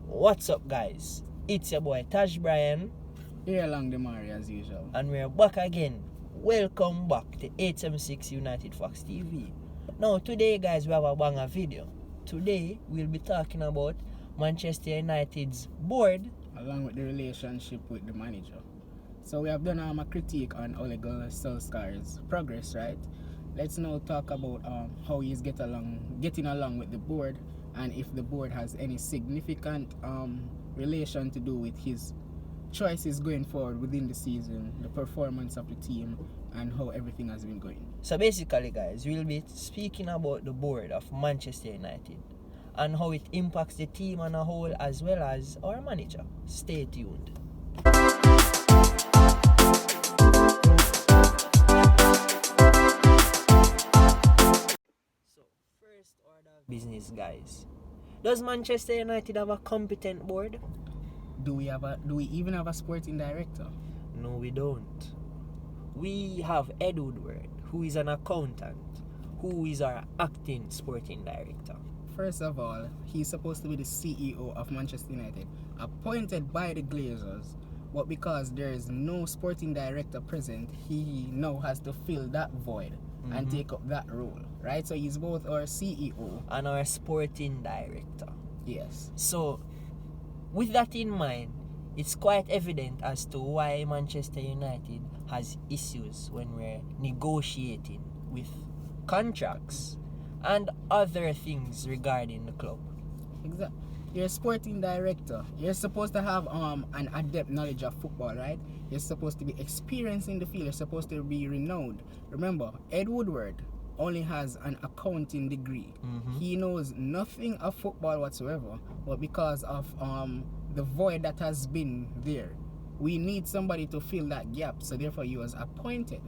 What's up, guys? It's your boy Taj Brian. Here along the Mari as usual. And we're back again. Welcome back to 876 United Fox TV. Now, today, guys, we have a banger video. Today, we'll be talking about Manchester United's board, along with the relationship with the manager. So we have done a critique on Ole Gunnar Solskjaer's progress, right? Let's now talk about how he's getting along with the board, and if the board has any significant relation to do with his choices going forward within the season, the performance of the team, and how everything has been going. So basically, guys, we'll be speaking about the board of Manchester United and how it impacts the team on a whole as well as our manager. Stay tuned. So, first order of business, guys. Does Manchester United have a competent board? Do we even have a sporting director? No, we don't. We have Ed Woodward, who is an accountant, who is our acting sporting director. First of all, he's supposed to be the CEO of Manchester United, appointed by the Glazers, but because there is no sporting director present, he now has to fill that void and take up that role, right? So he's both our CEO and our sporting director. Yes. So, with that in mind, it's quite evident as to why Manchester United has issues when we're negotiating with contracts and other things regarding the club. Exactly. You're a sporting director. You're supposed to have an adept knowledge of football, right? You're supposed to be experienced in the field. You're supposed to be renowned. Remember, Ed Woodward only has an accounting degree. He knows nothing of football whatsoever, but because of the void that has been there, we need somebody to fill that gap. So therefore he was appointed,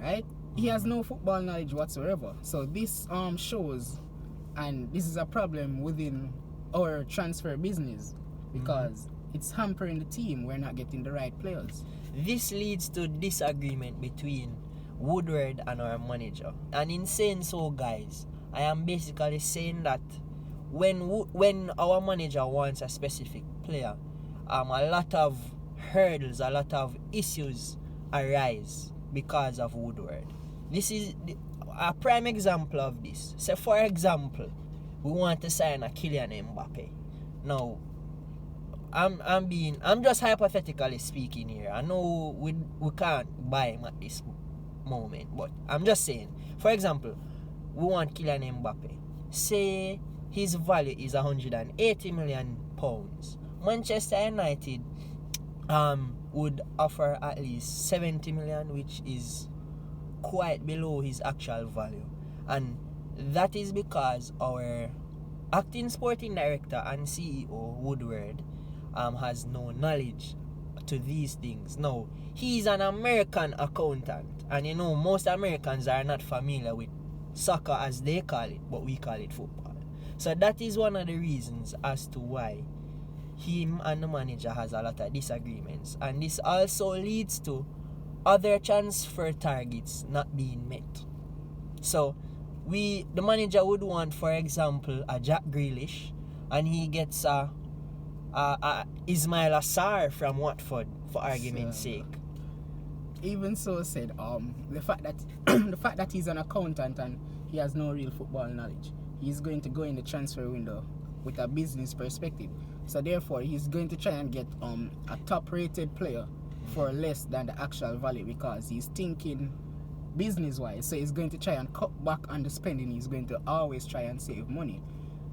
right? He has no football knowledge whatsoever. So this shows, and this is a problem within our transfer business, because it's hampering the team. We're not getting the right players. This leads to disagreement between Woodward and our manager. And in saying so, guys, I am basically saying that when our manager wants a specific player, a lot of hurdles, a lot of issues arise because of Woodward. This is a prime example of this. So, for example, we want to sign a Kylian Mbappe. Now, I'm just hypothetically speaking here. I know we can't buy him at this moment, but I'm just saying. For example, we want Kylian Mbappe. Say his value is £180 million. Manchester United would offer at least 70 million, which is quite below his actual value, and that is because our acting sporting director and CEO Woodward has no knowledge to these things. Now, he's an American accountant, and you know most Americans are not familiar with soccer as they call it, but we call it football. So that is one of the reasons as to why him and the manager has a lot of disagreements, and this also leads to other transfer targets not being met. So the manager would want, for example, a Jack Grealish, and he gets a Ismail Assar from Watford, for argument's sake. Even so said, the fact that he's an accountant and he has no real football knowledge, he's going to go in the transfer window with a business perspective. So therefore, he's going to try and get a top-rated player for less than the actual value, because he's thinking business-wise. So he's going to try and cut back on the spending. He's going to always try and save money.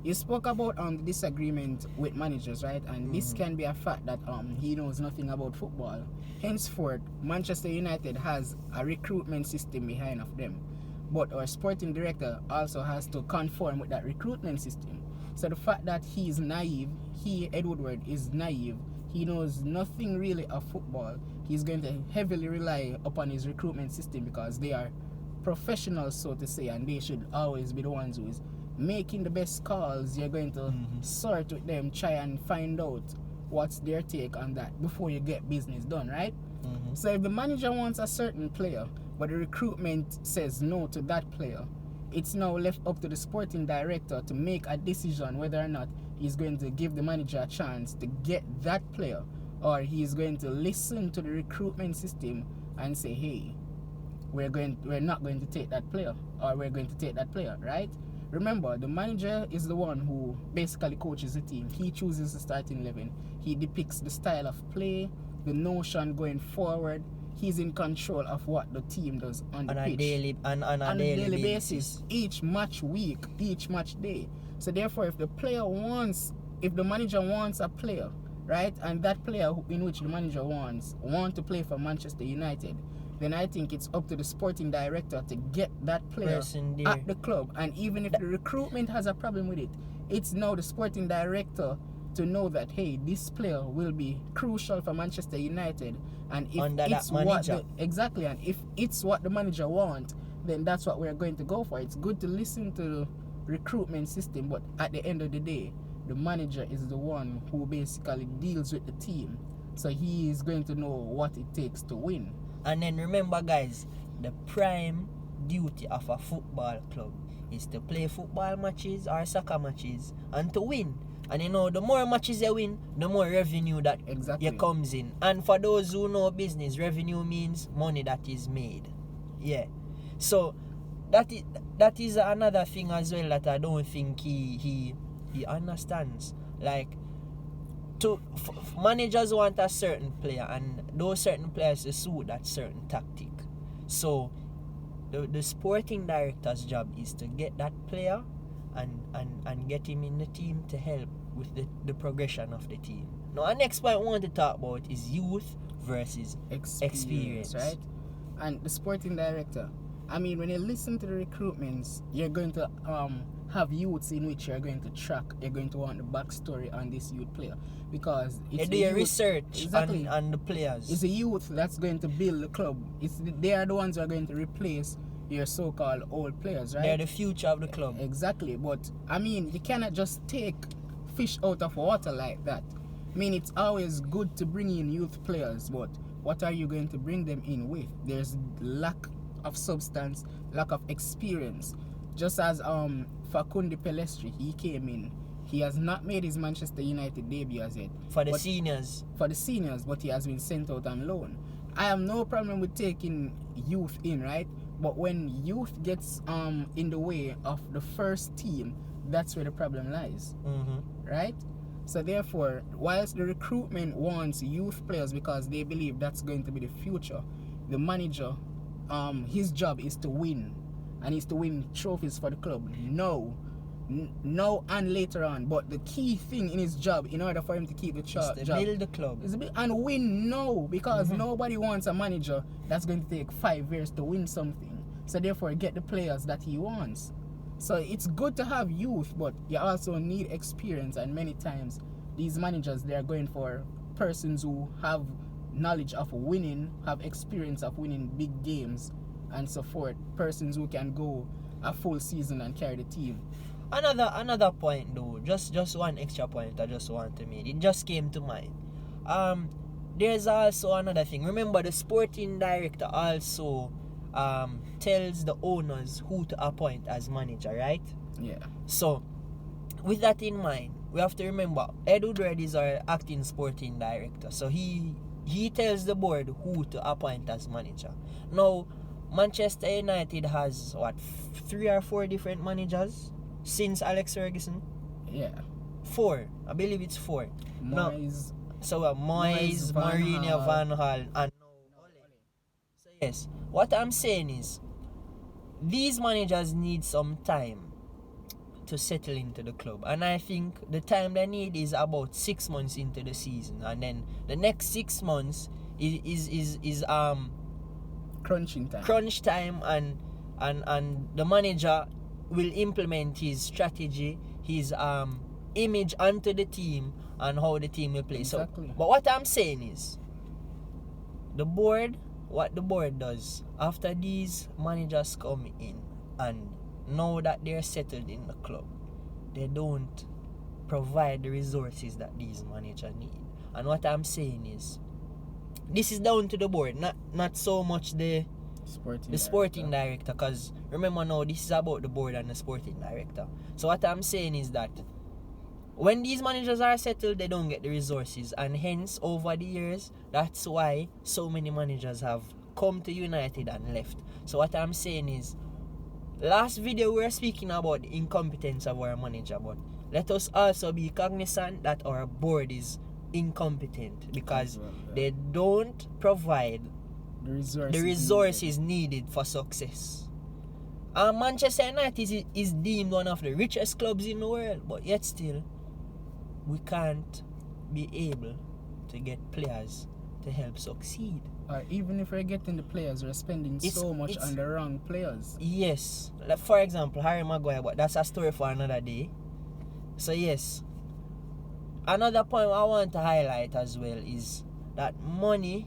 You spoke about the disagreement with managers, right? And this can be a fact that he knows nothing about football. Henceforth, Manchester United has a recruitment system behind of them, but our sporting director also has to conform with that recruitment system. So the fact that he is naive, Ed Woodward, is naive, he knows nothing really of football, he's going to heavily rely upon his recruitment system, because they are professionals, so to say, and they should always be the ones who is making the best calls. You're going to sort with them, try and find out what's their take on that before you get business done, right? So if the manager wants a certain player, but the recruitment says no to that player, it's now left up to the sporting director to make a decision whether or not he's going to give the manager a chance to get that player, or he's going to listen to the recruitment system and say, hey, we're not going to take that player, or we're going to take that player, right? Remember, the manager is the one who basically coaches the team. He chooses the starting 11. He depicts the style of play, the notion going forward. He's in control of what the team does on the pitch. On a daily basis. Each match week, each match day. So therefore, if the manager wants a player, right, and that player in which the manager want to play for Manchester United, then I think it's up to the sporting director to get that player at the club. And even if the recruitment has a problem with it, it's now the sporting director to know that, hey, this player will be crucial for Manchester United, and if it's what the manager wants, then that's what we're going to go for. It's good to listen to the recruitment system, but at the end of the day, the manager is the one who basically deals with the team, so he is going to know what it takes to win. And then remember, guys, the prime duty of a football club is to play football matches or soccer matches and to win. And the more matches you win, the more revenue that comes in. And for those who know business, revenue means money that is made. Yeah. So that is another thing as well that I don't think he understands. Like, managers want a certain player, and those certain players to suit that certain tactic. So the sporting director's job is to get that player and get him in the team to help with the progression of the team. Now, our next point we want to talk about is youth versus experience, right? And the sporting director, I mean, when you listen to the recruitments, you're going to have youths in which you're going to track. You're going to want the backstory on this youth player, because it's do your research on the players. It's a youth that's going to build the club. They are the ones who are going to replace your so-called old players, right? They're the future of the club. Exactly. But I mean, you cannot just take fish out of water like that. I mean, it's always good to bring in youth players, but what are you going to bring them in with? There's lack of substance, lack of experience. Just as Facundo Pelestri, he came in. He has not made his Manchester United debut as yet. For the seniors, but he has been sent out on loan. I have no problem with taking youth in, right? But when youth gets in the way of the first team, that's where the problem lies, right? So therefore, whilst the recruitment wants youth players because they believe that's going to be the future, the manager, his job is to win, and is to win trophies for the club. No, and later on. But the key thing in his job, in order for him to keep the job, build the club, is and win. No, because nobody wants a manager that's going to take 5 years to win something. So therefore, get the players that he wants. So it's good to have youth, but you also need experience. And many times, these managers, they are going for persons who have knowledge of winning, have experience of winning big games, and so forth. Persons who can go a full season and carry the team. Another point though, just one extra point I just want to make. It just came to mind. There's also another thing. Remember, the sporting director also tells the owners who to appoint as manager, right? Yeah. So, with that in mind, we have to remember Woodward is our acting sporting director. So he tells the board who to appoint as manager. Now, Manchester United has 3 or 4 different managers since Alex Ferguson? Yeah. 4. I believe it's 4. Moyes. Moyes, Mourinho, Van Gaal, and now Ole. So yes, what I'm saying is, these managers need some time to settle into the club, and I think the time they need is about 6 months into the season, and then the next 6 months is crunch time, and the manager will implement his strategy, his image onto the team, and how the team will play. Exactly. So, but what I'm saying is, what the board does after these managers come in and know that they're settled in the club, they don't provide the resources that these managers need. And what I'm saying is, this is down to the board, not so much the sporting director, because remember now, this is about the board and the sporting director. So what I'm saying is that when these managers are settled, they don't get the resources, and hence over the years, that's why so many managers have come to United and left. So what I'm saying is, last video we were speaking about the incompetence of our manager, but let us also be cognizant that our board is incompetent because they don't provide the resources needed for success. And Manchester United is deemed one of the richest clubs in the world, but yet still we can't be able to get players to help succeed. Or even if we're getting the players, we're spending so much on the wrong players. Yes. Like for example, Harry Maguire, but that's a story for another day. So yes. Another point I want to highlight as well is that money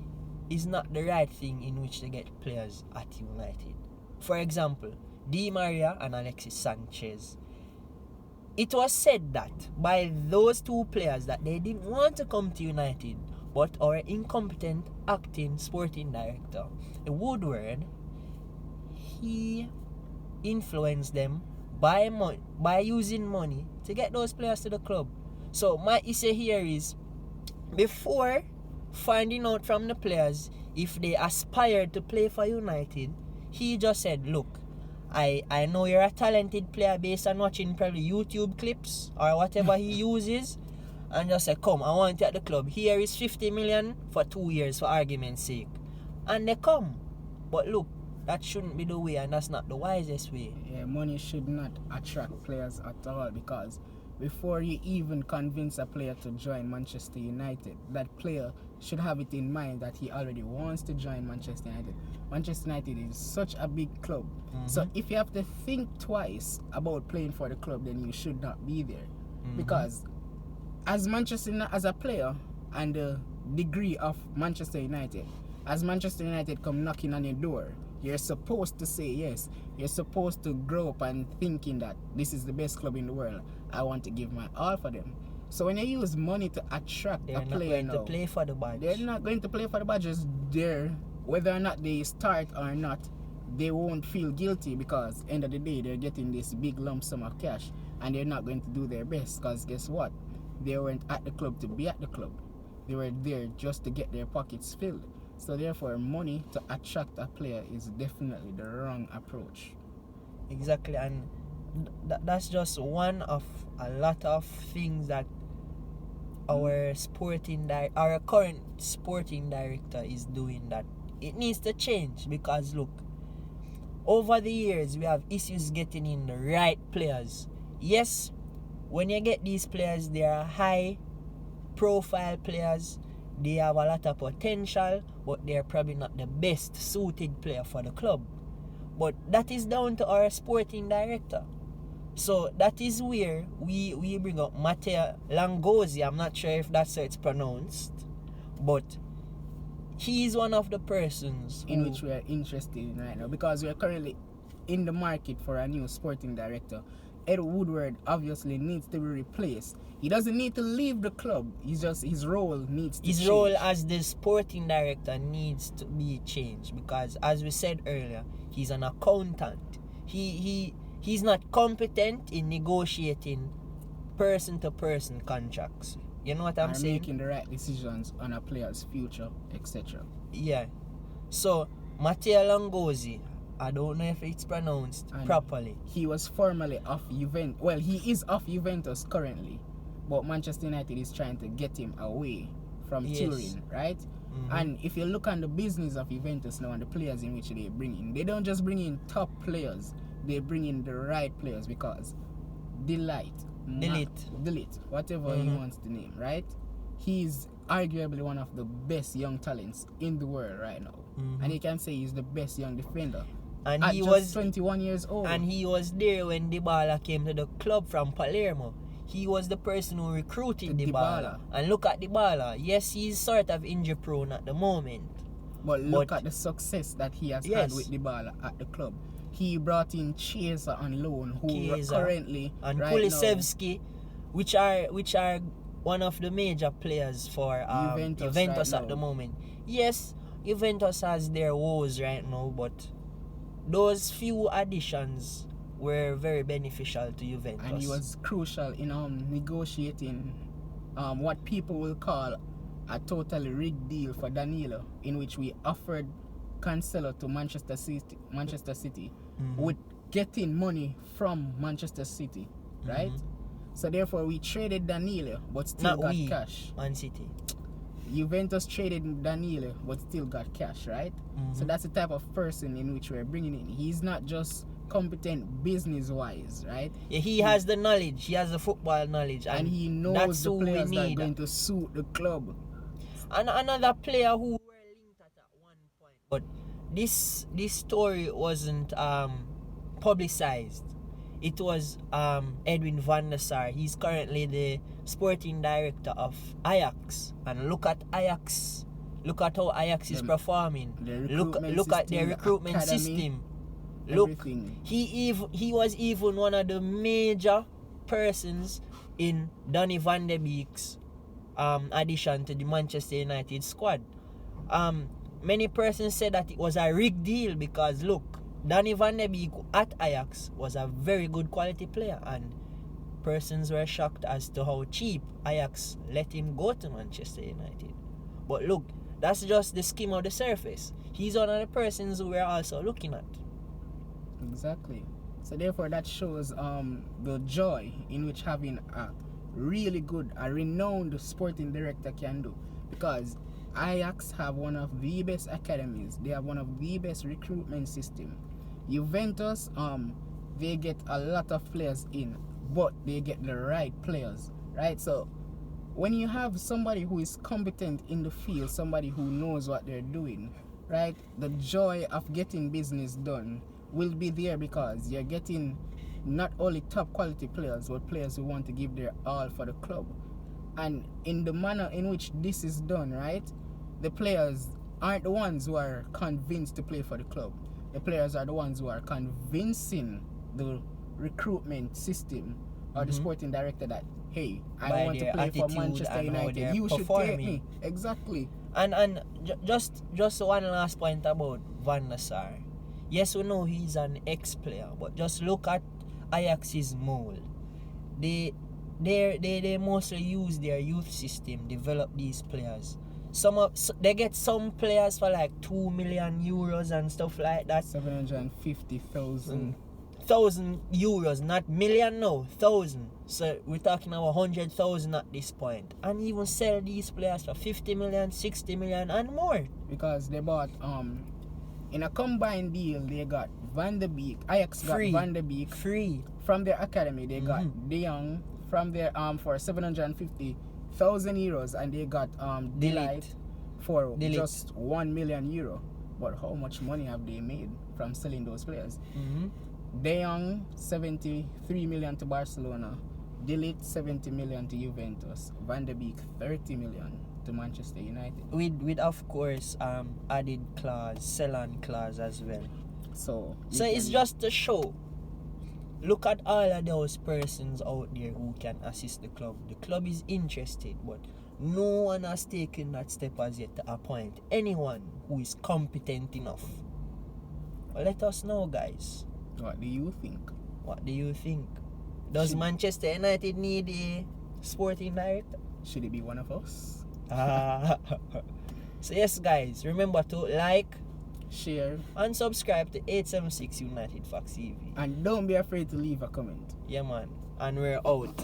is not the right thing in which to get players at United. For example, Di Maria and Alexis Sanchez. It was said that by those two players that they didn't want to come to United, but our incompetent acting sporting director, Woodward, he influenced them by using money to get those players to the club. So my issue here is, before finding out from the players if they aspired to play for United, he just said, look, I know you're a talented player based on watching probably YouTube clips or whatever he uses, and just say, come, I want you at the club. Here is 50 million for 2 years for argument's sake. And they come. But look, that shouldn't be the way, and that's not the wisest way. Yeah, money should not attract players at all, because before you even convince a player to join Manchester United, that player should have it in mind that he already wants to join Manchester United. Manchester United is such a big club. So if you have to think twice about playing for the club, then you should not be there. Because as a player and the degree of Manchester United, as Manchester United come knocking on your door, you're supposed to say yes. You're supposed to grow up and thinking that this is the best club in the world. I want to give my all for them. So when they use money to attract a player now, they're not going to play for the badge. They're not going to play for the badge. Just there, whether or not they start or not, they won't feel guilty, because end of the day they're getting this big lump sum of cash, and they're not going to do their best, because guess what? They weren't at the club to be at the club. They were there just to get their pockets filled. So therefore, money to attract a player is definitely the wrong approach. Exactly, and that's just one of a lot of things that our current sporting director is doing, that it needs to change. Because look, over the years we have issues getting in the right players. Yes, when you get these players, they are high profile players, they have a lot of potential, but they're probably not the best suited player for the club. But that is down to our sporting director. So that is where we bring up Matteo Langozzi. I'm not sure if that's how it's pronounced, but he is one of the persons in which we are interested in right now, because we are currently in the market for a new sporting director. Ed Woodward obviously needs to be replaced. He doesn't need to leave the club. His role needs to change. His role as the sporting director needs to be changed, because as we said earlier, he's an accountant. He's not competent in negotiating person-to-person contracts. You know what I'm saying? Making the right decisions on a player's future, etc. Yeah. So Matteo Langozzi, I don't know if it's pronounced properly. He was formerly off Juventus. Well, he is off Juventus currently, but Manchester United is trying to get him away from Turin, right? And if you look on the business of Juventus now and the players in which they bring in, they don't just bring in top players, they bring in the right players, because Delete, whatever he wants to name, right? He's arguably one of the best young talents in the world right now. And you can say he's the best young defender. And he was 21 years old. And he was there when Dybala came to the club from Palermo. He was the person who recruited Dybala. And look at Dybala. Yes, he's sort of injury prone at the moment. But look at the success that he has had with Dybala at the club. He brought in Chiesa on loan, who currently and Kulusevski, which are one of the major players for Juventus at the moment. Yes, Juventus has their woes right now, but those few additions were very beneficial to Juventus. And he was crucial in negotiating what people will call a totally rigged deal for Danilo, in which we offered Cancelo to Manchester City with getting money from Manchester City, right? So therefore we traded Danilo but still got cash. Man City. Juventus traded Danilo but still got cash, right? So that's the type of person in which we're bringing in. He's not just competent business-wise, right? Yeah, he has the knowledge. He has the football knowledge. And he knows the players that are going to suit the club. And another player who were linked at one point. But this story wasn't publicized. It was Edwin van der Sar. He's currently the sporting director of Ajax. And look at Ajax. Look at how Ajax is performing. Look at their recruitment system. Look, everything. He was even one of the major persons in Donny van de Beek's addition to the Manchester United squad. Many persons said that it was a rigged deal because look, Donny van de Beek at Ajax was a very good quality player, and persons were shocked as to how cheap Ajax let him go to Manchester United. But look, that's just the skim of the surface. He's one of the persons who we're also looking at. Exactly. So therefore that shows the joy in which having a really good, a renowned sporting director can do, because Ajax have one of the best academies. They have one of the best recruitment system. Juventus, they get a lot of players in, but they get the right players, right? So when you have somebody who is competent in the field, somebody who knows what they're doing, right, the joy of getting business done will be there, because you're getting not only top quality players, but players who want to give their all for the club. And in the manner in which this is done, right, the players aren't the ones who are convinced to play for the club. The players are the ones who are convincing the recruitment system or the sporting director that, hey, I want to play for Manchester United. You should take me. Exactly. And just one last point about Van der Sar. Yes, we know he's an ex-player, but just look at Ajax's mold. They mostly use their youth system, develop these players. They get some players for like 2 million euros and stuff like that. 750,000 euros, not million, no, 1,000. So we're talking about 100,000 at this point, and even sell these players for 50 million, 60 million, and more. Because they bought in a combined deal, they got Van de Beek. Ajax got Van de Beek free from their academy. They got De Jong from their for 750,000 euros, and they got Delight for just 1 million euro. But how much money have they made from selling those players? De Jong 73 million to Barcelona, Delight 70 million to Juventus, Van de Beek 30 million to Manchester United. With of course added clause, sell-on clause as well. So it's just to show. Look at all of those persons out there who can assist the club. The club is interested, but no one has taken that step as yet to appoint anyone who is competent enough. Well, let us know, guys. What do you think? What do you think? Does Manchester United need a sporting director? Should it be one of us? So yes, guys, remember to like, share, and subscribe to 876 United Fox TV. And don't be afraid to leave a comment. Yeah, man. And we're out.